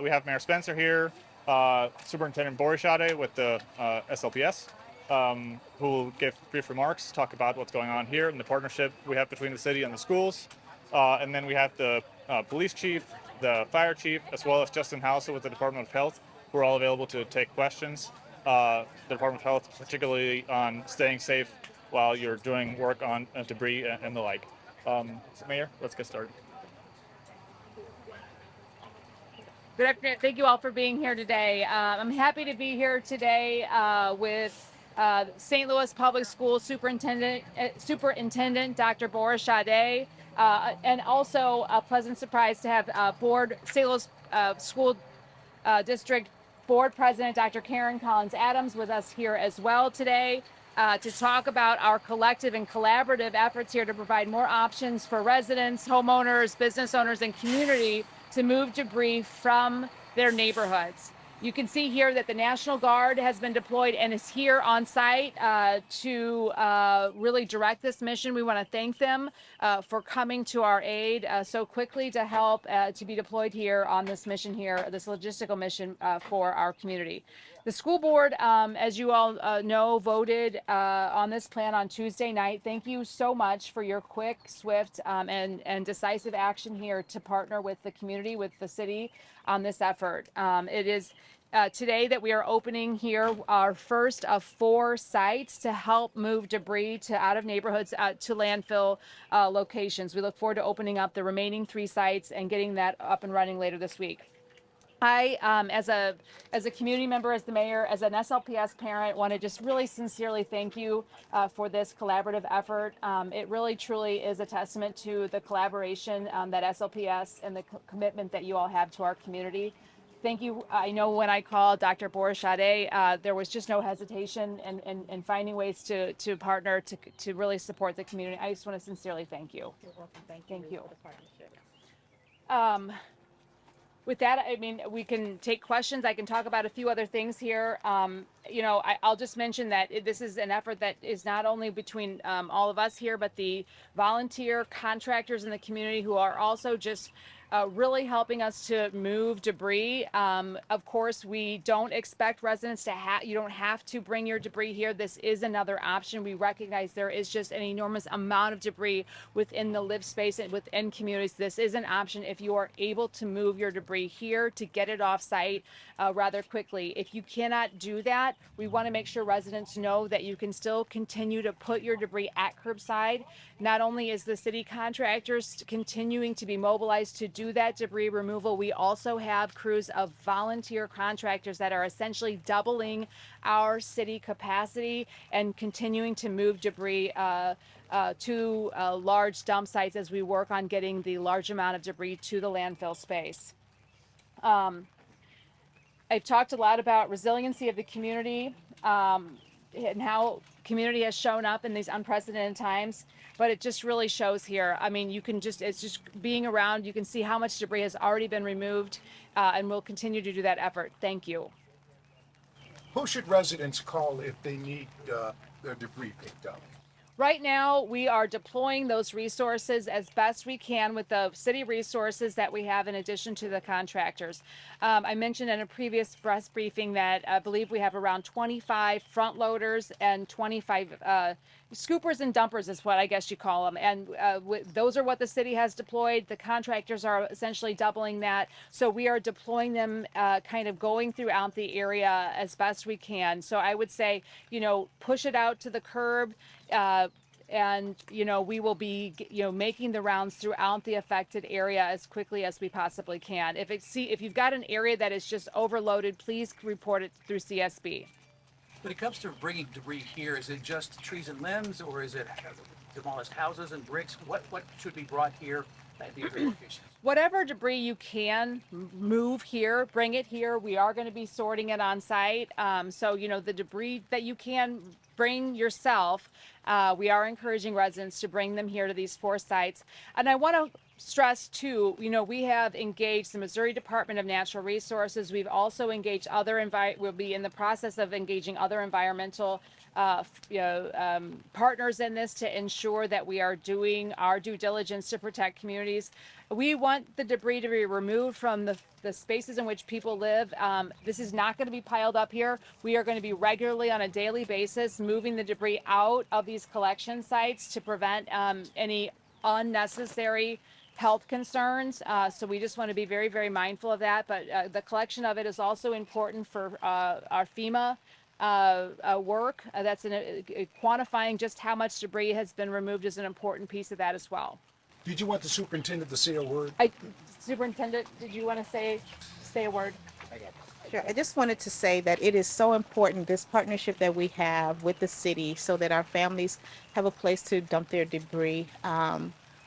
We have Mayor Spencer here, Superintendent Borishade with the SLPS, who will give brief remarks, talk about what's going on here and the partnership we have between the city and the schools. And then we have the police chief, the fire chief, as well as Justin House with the Department of Health, who are all available to take questions. The Department of Health, particularly on staying safe while you're doing work on debris and the like. So Mayor, let's get started. Good afternoon. Thank you all for being here today. I'm happy to be here today with St. Louis Public Schools Superintendent Dr. Boris Sade, and also a pleasant surprise to have St. Louis School District Board President Dr. Karen Collins Adams with us here as well today. To talk about our collective and collaborative efforts here to provide more options for residents, homeowners, business owners, and community to move debris from their neighborhoods. You can see here that the National Guard has been deployed and is here on site to really direct this mission. We want to thank them for coming to our aid so quickly to help to be deployed here on this mission here, this logistical mission for our community. The school board, as you all know, voted on this plan on Tuesday night. Thank you so much for your quick, swift, and decisive action here to partner with the community, with the city on this effort. It is today that we are opening here our first of 4 sites to help move debris out of neighborhoods to landfill locations. We look forward to opening up the remaining 3 sites and getting that up and running later this week. I, as a community member, as the mayor, as an SLPS parent, want to just really sincerely thank you for this collaborative effort. It really, truly is a testament to the collaboration that SLPS and the commitment that you all have to our community. Thank you. I know when I called Dr. Boris Sade, there was just no hesitation in finding ways to partner to really support the community. I just want to sincerely thank you. You're welcome. Thank you. For the partnership. With that, I mean, we can take questions. I can talk about a few other things here. I'll just mention that this is an effort that is not only between all of us here, but the volunteer contractors in the community who are also just really helping us to move debris. Of course, we don't expect residents to you don't have to bring your debris here. This is another option. We recognize there is just an enormous amount of debris within the live space and within communities. This is an option if you are able to move your debris here to get it off site rather quickly. If you cannot do that, we want to make sure residents know that you can still continue to put your debris at curbside. Not only is the city contractors continuing to be mobilized to do that debris removal, we also have crews of volunteer contractors that are essentially doubling our city capacity and continuing to move debris to large dump sites as we work on getting the large amount of debris to the landfill space. I've talked a lot about resiliency of the community and how community has shown up in these unprecedented times, but it just really shows here. I mean, it's just being around, you can see how much debris has already been removed, and we'll continue to do that effort. Thank you. Who should residents call if they need their debris picked up? Right now, we are deploying those resources as best we can with the city resources that we have in addition to the contractors. I mentioned in a previous press briefing that I believe we have around 25 front loaders and 25 scoopers and dumpers is what I guess you call them. And those are what the city has deployed. The contractors are essentially doubling that. So we are deploying them kind of going throughout the area as best we can. So I would say, push it out to the curb. And we will be making the rounds throughout the affected area as quickly as we possibly can. If you've got an area that is just overloaded, please report it through CSB. When it comes to bringing debris here, is it just trees and limbs, or is it demolished houses and bricks? What should be brought here at the other locations? Whatever debris you can move here, bring it here. We are going to be sorting it on site. So the debris that you can bring yourself, We are encouraging residents to bring them here to these 4 sites. And I want to stress too, we have engaged the Missouri Department of Natural Resources. We've also engaged we'll be in the process of engaging other environmental partners in this to ensure that we are doing our due diligence to protect communities. We want the debris to be removed from the spaces in which people live. This is not going to be piled up here. We are going to be regularly on a daily basis moving the debris out of these collection sites to prevent any unnecessary health concerns. So we just want to be very, very mindful of that. But the collection of it is also important for our FEMA work. That's quantifying just how much debris has been removed is an important piece of that as well. Did you want the superintendent to say a word? Superintendent, did you want to say a word? Sure. I just wanted to say that it is so important, this partnership that we have with the city, so that our families have a place to dump their debris.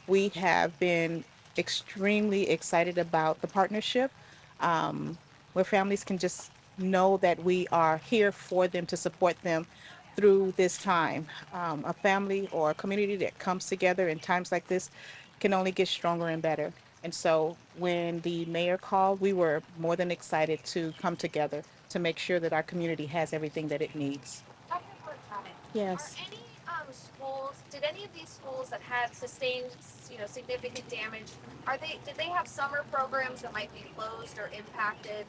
We have been extremely excited about the partnership, where families can just know that we are here for them to support them through this time. A family or a community that comes together in times like this can only get stronger and better. And so when the mayor called, we were more than excited to come together to make sure that our community has everything that it needs. I have one comment. Yes. Are any schools? Did any of these schools that had sustained, significant damage? Did they have summer programs that might be closed or impacted,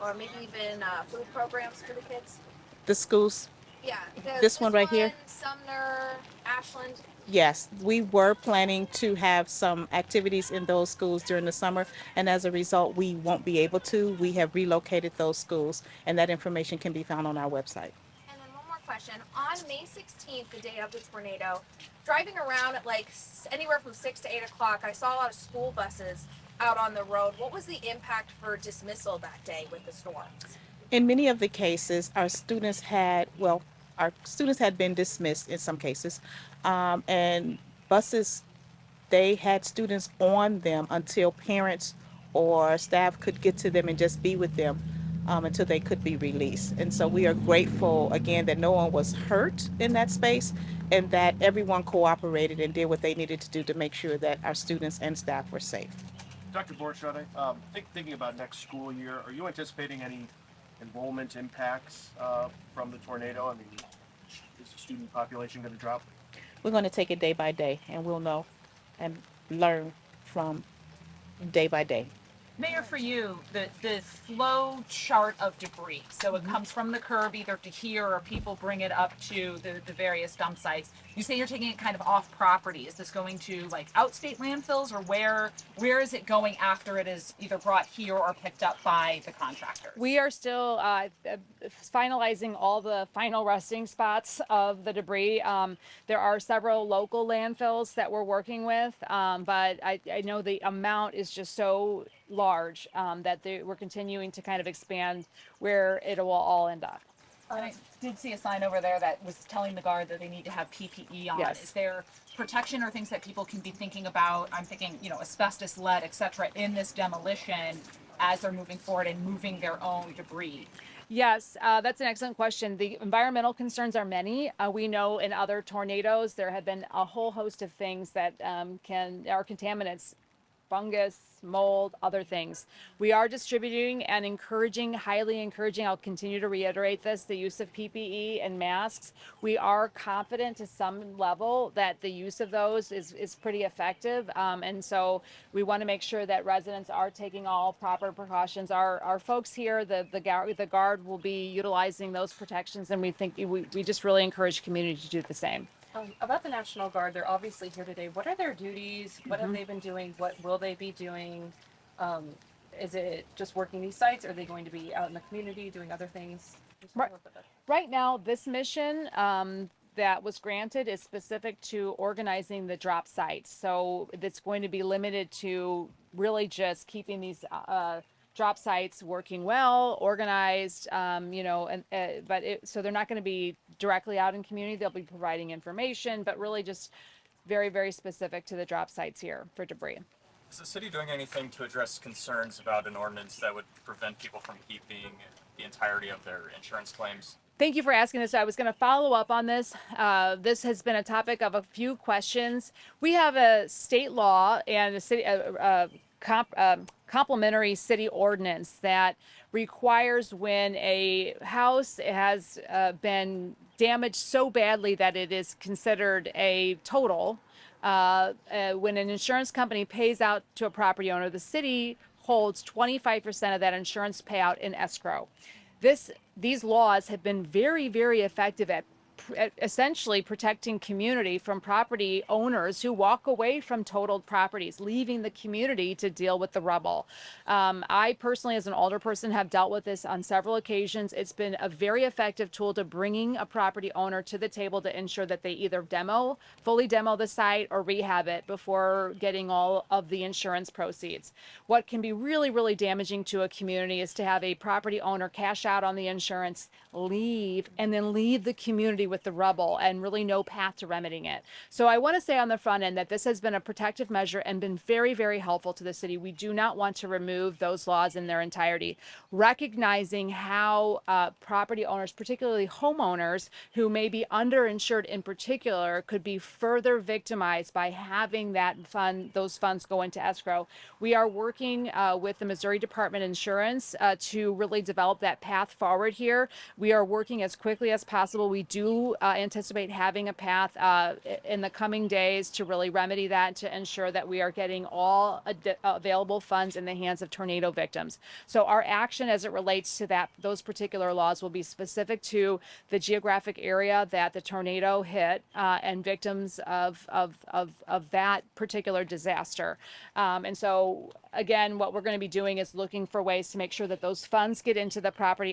or maybe even food programs for the kids? The schools, Yeah, this one right here? Sumner, Ashland. Yes, we were planning to have some activities in those schools during the summer, and as a result, we won't be able to. We have relocated those schools, and that information can be found on our website. And then one more question. On May 16th, the day of the tornado, driving around at like anywhere from 6 to 8 o'clock, I saw a lot of school buses out on the road. What was the impact for dismissal that day with the storm? In many of the cases, our students had been dismissed in some cases, and buses, they had students on them until parents or staff could get to them and just be with them until they could be released. And so we are grateful again that no one was hurt in that space and that everyone cooperated and did what they needed to do to make sure that our students and staff were safe. Dr. Borchard, thinking about next school year, are you anticipating any enrollment impacts from the tornado? I mean, is the student population going to drop? We're going to take it day by day and we'll know and learn from day by day. Mayor, for you, the flow chart of debris. So it comes from the curb either to here or people bring it up to the various dump sites. You say you're taking it kind of off property. Is this going to like outstate landfills, or where is it going after it is either brought here or picked up by the contractors? We are still finalizing all the final resting spots of the debris. There are several local landfills that we're working with, but I know the amount is just so large that we're continuing to kind of expand where it will all end up. And I did see a sign over there that was telling the guard that they need to have PPE on. Yes. Is there protection or things that people can be thinking about? I'm thinking, asbestos, lead, et cetera, in this demolition as they're moving forward and moving their own debris. Yes, that's an excellent question. The environmental concerns are many. We know in other tornadoes there have been a whole host of things that are contaminants. Fungus, mold, other things. We are distributing and highly encouraging, I'll continue to reiterate this, the use of PPE and masks. We are confident to some level that the use of those is pretty effective. And so we want to make sure that residents are taking all proper precautions. Our folks here, the guard will be utilizing those protections, and we just really encourage community to do the same. About the National Guard, they're obviously here today. What are their duties? What have they been doing? What will they be doing? Is it just working these sites? Are they going to be out in the community doing other things? Right now, this mission that was granted is specific to organizing the drop sites. So it's going to be limited to really just keeping these drop sites working well, organized, so they're not going to be directly out in community. They'll be providing information, but really just very, very specific to the drop sites here for debris. Is the city doing anything to address concerns about an ordinance that would prevent people from keeping the entirety of their insurance claims? Thank you for asking this. I was going to follow up on this. This has been a topic of a few questions. We have a state law and a city complementary city ordinance that requires when a house has been damaged so badly that it is considered a total. When an insurance company pays out to a property owner, the city holds 25% of that insurance payout in escrow. These laws have been very, very effective at essentially protecting community from property owners who walk away from totaled properties, leaving the community to deal with the rubble. I personally, as an older person, have dealt with this on several occasions. It's been a very effective tool to bringing a property owner to the table to ensure that they either fully demo the site or rehab it before getting all of the insurance proceeds. What can be really, really damaging to a community is to have a property owner cash out on the insurance, leave, and then leave the community with the rubble and really no path to remedying it. So I want to say on the front end that this has been a protective measure and been very, very helpful to the city. We do not want to remove those laws in their entirety, recognizing how property owners, particularly homeowners who may be underinsured in particular, could be further victimized by having those funds go into escrow. We are working with the Missouri Department of Insurance to really develop that path forward here. We are working as quickly as possible. We do anticipate having a path in the coming days to really remedy that, to ensure that we are getting all available funds in the hands of tornado victims. So our action as it relates to those particular laws will be specific to the geographic area that the tornado hit and victims of that particular disaster. And so again, what we're going to be doing is looking for ways to make sure that those funds get into the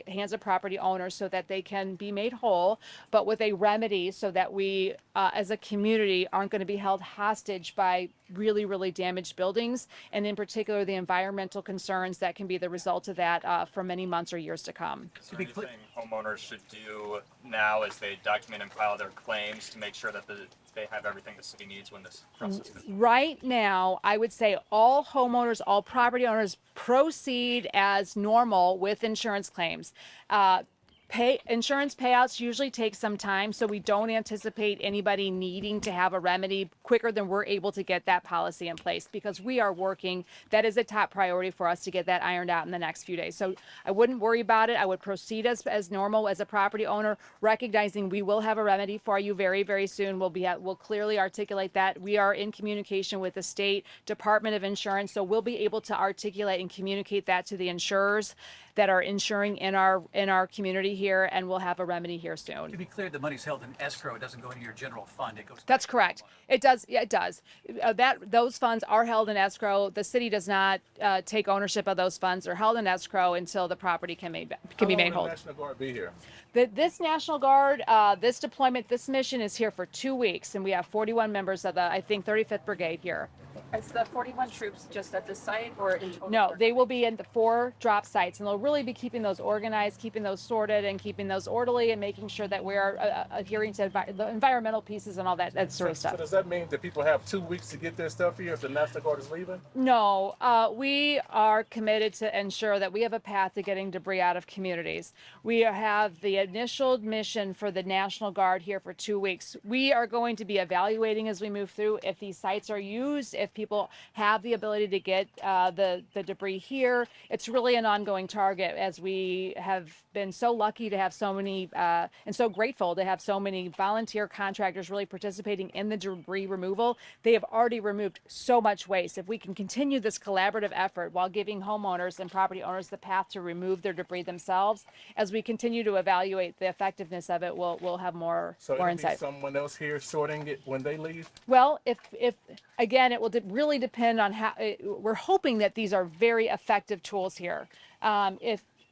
hands of property owners so that they can be made whole, but with a remedy so that we, as a community, aren't going to be held hostage by really, really damaged buildings, and in particular, the environmental concerns that can be the result of that for many months or years to come. Is there anything homeowners should do now as they document and file their claims to make sure that they have everything the city needs when this process is? Right now, I would say all homeowners, all property owners proceed as normal with insurance claims. Insurance payouts usually take some time, so we don't anticipate anybody needing to have a remedy quicker than we're able to get that policy in place, because we are working. That is a top priority for us to get that ironed out in the next few days. So I wouldn't worry about it. I would proceed as normal as a property owner, recognizing we will have a remedy for you very, very soon. We'll clearly articulate that. We are in communication with the state Department of Insurance, so we'll be able to articulate and communicate that to the insurers that are insuring in our community here, and we'll have a remedy here soon. To be clear, the money's held in escrow. It doesn't go into your general fund. It goes. That's correct. It does. Yeah, it does. Those funds are held in escrow. The city does not take ownership of those funds. They're held in escrow until the property can be made whole. How long will the National Guard be here? This National Guard, this deployment, this mission is here for 2 weeks, and we have 41 members of the, I think, 35th Brigade here. Is the 41 troops just at this site or in total? No, they will be in the 4 drop sites, and they'll really be keeping those organized, keeping those sorted, and keeping those orderly, and making sure that we are adhering to the environmental pieces and all that sort of stuff. So does that mean that people have 2 weeks to get their stuff here if the National Guard is leaving? No, we are committed to ensure that we have a path to getting debris out of communities. We have the initial mission for the National Guard here for 2 weeks. We are going to be evaluating as we move through if these sites are used, if people have the ability to get the debris here. It's really an ongoing target, as we have been so lucky to have so many and so grateful to have so many volunteer contractors really participating in the debris removal. They have already removed so much waste. If we can continue this collaborative effort while giving homeowners and property owners the path to remove their debris themselves, as we continue to evaluate the effectiveness of it, we'll have more insight. So someone else here sorting it when they leave? Well, if again, it will really depend on how. We're hoping that these are very effective tools here.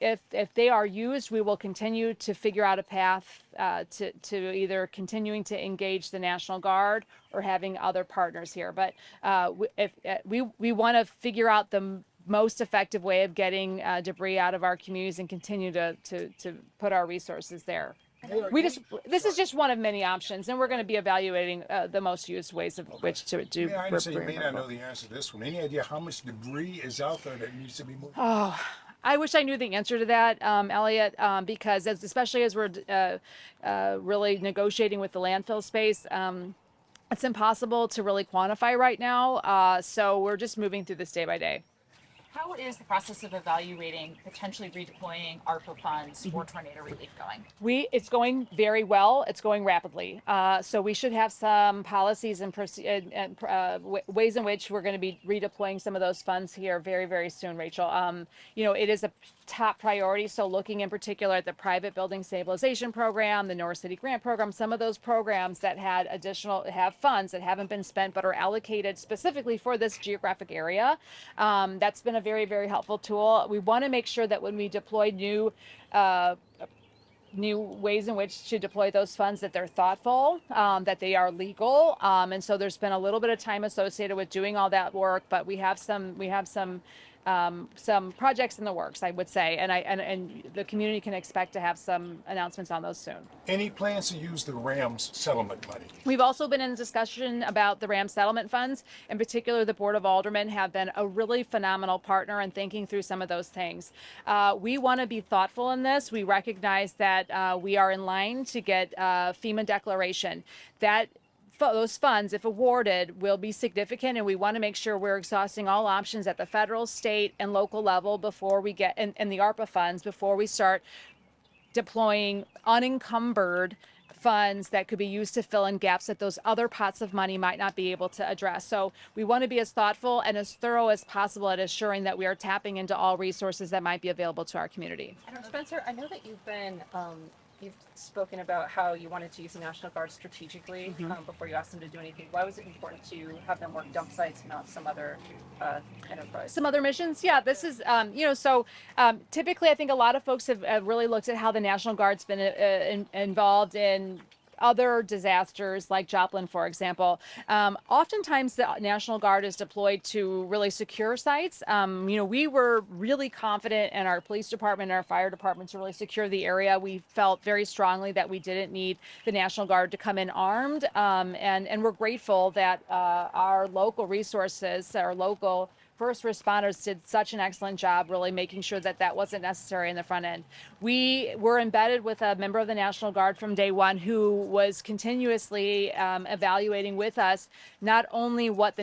If they are used, we will continue to figure out a path to either continuing to engage the National Guard or having other partners here. But if we want to figure out the most effective way of getting debris out of our communities and continue to put our resources there. This is just one of many options, and we're going to be evaluating the most used ways of which to do. I understand you may not know the answer to this one. Any idea how much debris is out there that needs to be moved? Oh, I wish I knew the answer to that, Elliot, because especially as we're really negotiating with the landfill space, it's impossible to really quantify right now. So we're just moving through this day by day. How is the process of evaluating potentially redeploying ARPA funds for tornado relief going? It's going very well. It's going rapidly. So we should have some policies and ways in which we're going to be redeploying some of those funds here very, very soon, Rachel. It is a top priority. So looking in particular at the private building stabilization program, the North City grant program, some of those programs that have funds that haven't been spent but are allocated specifically for this geographic area. That's been a very, very helpful tool. We want to make sure that when we deploy new ways in which to deploy those funds, that they're thoughtful, that they are legal, and so there's been a little bit of time associated with doing all that work. But we have some projects in the works, I would say, and the community can expect to have some announcements on those soon. Any plans to use the Rams settlement money? We've also been in discussion about the RAM settlement funds. In particular, the Board of Aldermen have been a really phenomenal partner in thinking through some of those things. We want to be thoughtful in this. We recognize that we are in line to get FEMA declaration. Those funds, if awarded, will be significant, and we want to make sure we're exhausting all options at the federal, state, and local level before we get in the ARPA funds, before we start deploying unencumbered funds that could be used to fill in gaps that those other pots of money might not be able to address. So we want to be as thoughtful and as thorough as possible at assuring that we are tapping into all resources that might be available to our community. Spencer, I know that you've spoken about how you wanted to use the National Guard strategically before you asked them to do anything. Why was it important to have them work dump sites and not some other enterprise? Some other missions? Yeah, this is, typically I think a lot of folks have really looked at how the National Guard's been involved in other disasters like Joplin, for example. Oftentimes the National Guard is deployed to really secure sites. We were really confident in our police department and our fire department to really secure the area. We felt very strongly that we didn't need the National Guard to come in armed. And we're grateful that our local resources, our local first responders did such an excellent job really making sure that that wasn't necessary in the front end. We were embedded with a member of the National Guard from day one who was continuously evaluating with us not only what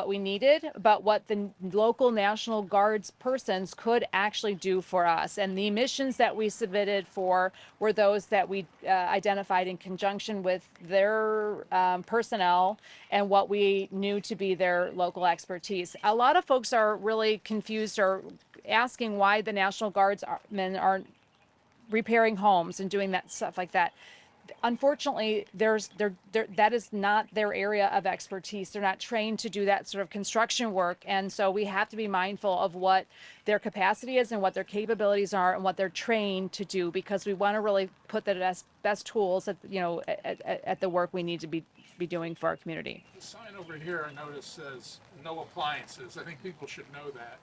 we needed, but what the local National Guard's persons could actually do for us. And the missions that we submitted for were those that we identified in conjunction with their personnel and what we knew to be their local expertise. A lot of folks are really confused or asking why the National Guardsmen are repairing homes and doing that stuff like that. Unfortunately, that is not their area of expertise. They're not trained to do that sort of construction work. And so we have to be mindful of what their capacity is and what their capabilities are and what they're trained to do, because we want to really put the best tools at the work we need to be doing for our community. The sign over here, I noticed, says no appliances. I think people should know that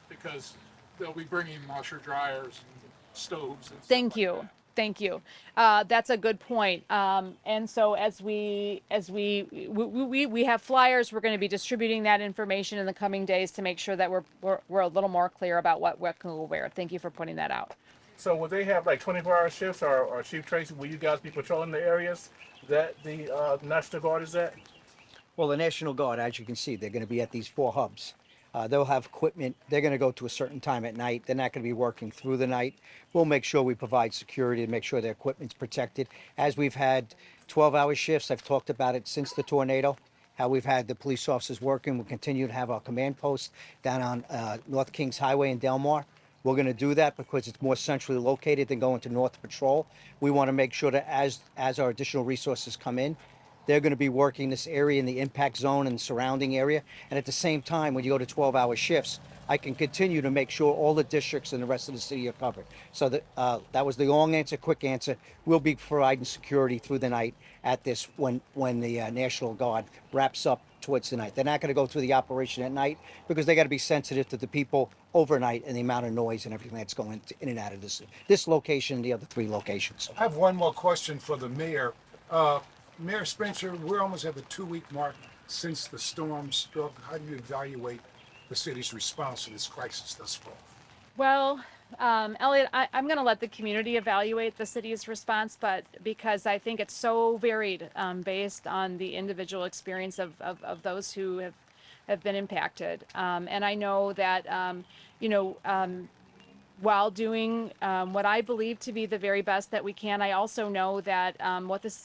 because they'll be bringing washer dryers and stoves and Thank stuff you. like that. Thank you. That's a good point. And so as we have flyers, we're going to be distributing that information in the coming days to make sure that we're a little more clear about what can go where. Thank you for putting that out. So will they have like 24-hour shifts, or Chief Tracy, will you guys be patrolling the areas that the National Guard is at? Well, the National Guard, as you can see, they're going to be at these 4 hubs. They'll have equipment. They're going to go to a certain time at night. They're not going to be working through the night. We'll make sure we provide security to make sure their equipment's protected. As we've had 12-hour shifts, I've talked about it since the tornado, how we've had the police officers working. We'll continue to have our command post down on North Kings Highway in Delmar. We're going to do that because it's more centrally located than going to North Patrol. We want to make sure that as our additional resources come in, they're going to be working this area in the impact zone and the surrounding area. And at the same time, when you go to 12-hour shifts, I can continue to make sure all the districts and the rest of the city are covered. So that was the long answer, quick answer. We'll be providing security through the night at this when the National Guard wraps up towards the night. They're not going to go through the operation at night because they got to be sensitive to the people overnight and the amount of noise and everything that's going in and out of this location and the other 3 locations. I have one more question for the mayor. Mayor Spencer, we're almost at the 2-week mark since the storm struck. How do you evaluate the city's response to this crisis thus far? Well, Elliot, I'm going to let the community evaluate the city's response, but because I think it's so varied based on the individual experience of those who have been impacted. And I know that, you know, while doing what I believe to be the very best that we can, I also know that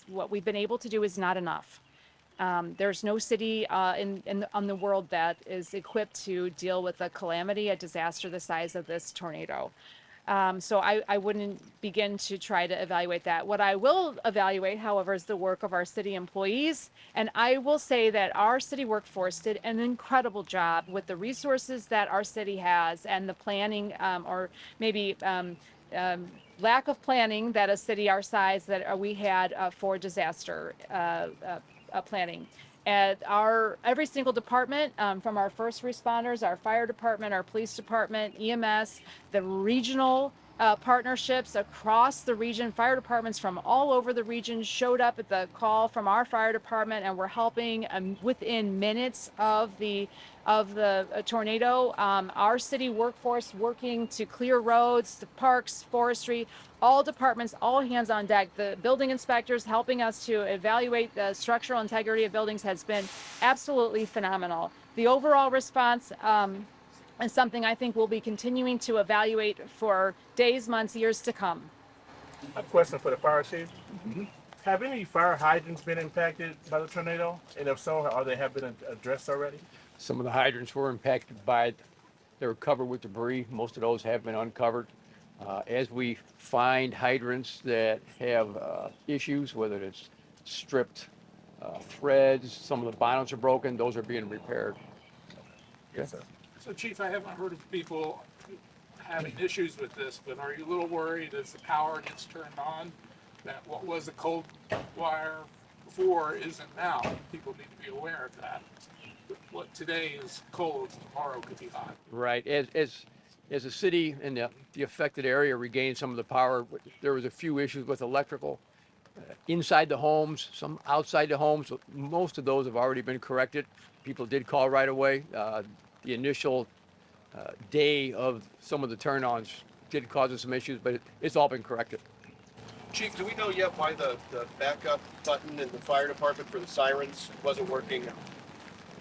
what we've been able to do is not enough. There's no city on the world that is equipped to deal with a calamity, a disaster the size of this tornado. So I wouldn't begin to try to evaluate that. What I will evaluate, however, is the work of our city employees. And I will say that our city workforce did an incredible job with the resources that our city has and the planning, or maybe lack of planning that a city our size that we had for disaster planning. At our every single department, from our first responders, our fire department, our police department, EMS, the regional partnerships across the region, fire departments from all over the region showed up at the call from our fire department and were helping within minutes of the tornado. Our city workforce working to clear roads, the parks, forestry, all departments, all hands on deck. The building inspectors helping us to evaluate the structural integrity of buildings has been absolutely phenomenal. The overall response is something I think we'll be continuing to evaluate for days, months, years to come. A question for the fire chief. Have any fire hydrants been impacted by the tornado? And if so, are they have been addressed already? Some of the hydrants were impacted by it. They were covered with debris. Most of those have been uncovered. As we find hydrants that have issues, whether it's stripped threads, some of the bonnets are broken, those are being repaired. Yes, sir. So Chief, I haven't heard of people having issues with this, but are you a little worried as the power gets turned on that what was a cold wire before isn't now? People need to be aware of that. What today is cold, tomorrow could be hot. Right. As the city and the affected area regained some of the power, there was a few issues with electrical inside the homes, some outside the homes. Most of those have already been corrected. People did call right away. The initial day of some of the turn-ons did cause us some issues, but it's all been corrected. Chief, do we know yet why the backup button in the fire department for the sirens wasn't working?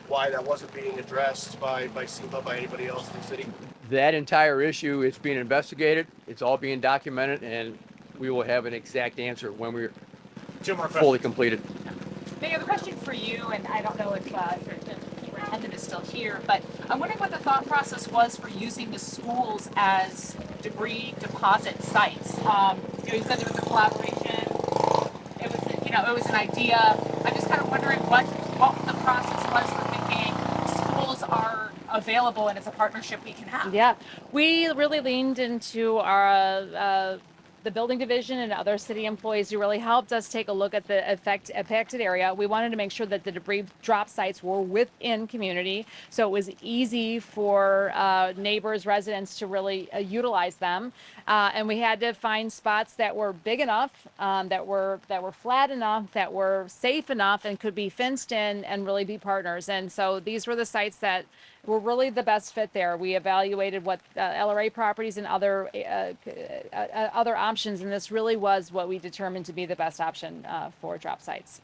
Why that wasn't being addressed by SEMA, by anybody else in the city? That entire issue is being investigated. It's all being documented, and we will have an exact answer when we're fully completed. Mayor, the question for you, and I don't know if the superintendent is still here, but I'm wondering what the thought process was for using the schools as debris deposit sites. You said there was a collaboration. It was an idea. I'm just kind of wondering what the process was for thinking schools are available and it's a partnership we can have. Yeah, we really leaned into our the building division and other city employees who really helped us take a look at the affected area. We wanted to make sure that the debris drop sites were within community, so it was easy for neighbors, residents to really utilize them. And we had to find spots that were big enough, that were flat enough, that were safe enough, and could be fenced in and really be partners. And so these were the sites that were really the best fit there. We evaluated what LRA properties and other options, and this really was what we determined to be the best option for drop sites.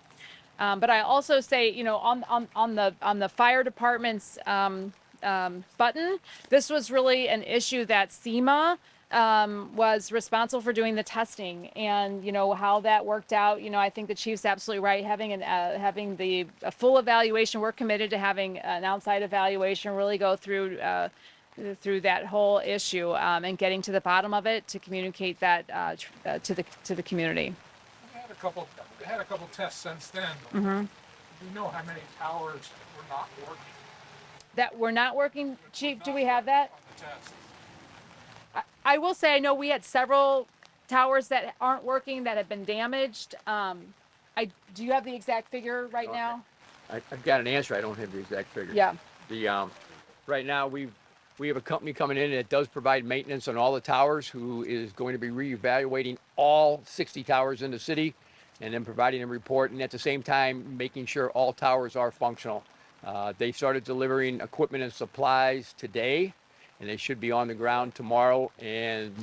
But I also say, on the fire department's button, this was really an issue that SEMA was responsible for doing the testing, and how that worked out. I think the chief's absolutely right. Having the full evaluation, we're committed to having an outside evaluation really go through that whole issue and getting to the bottom of it to communicate that to the community. We had a couple tests since then. Mm-hmm. Do you know how many towers were not working? That were not working, Chief? Do we have that? On the test. I will say I know we had several towers that aren't working that have been damaged. Do you have the exact figure right now? I've got an answer. I don't have the exact figure. Yeah. Right now we have a company coming in that does provide maintenance on all the towers, who is going to be reevaluating all 60 towers in the city and then providing a report, and at the same time making sure all towers are functional. They started delivering equipment and supplies today, and they should be on the ground tomorrow and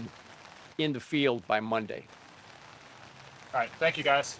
in the field by Monday. All right, thank you guys.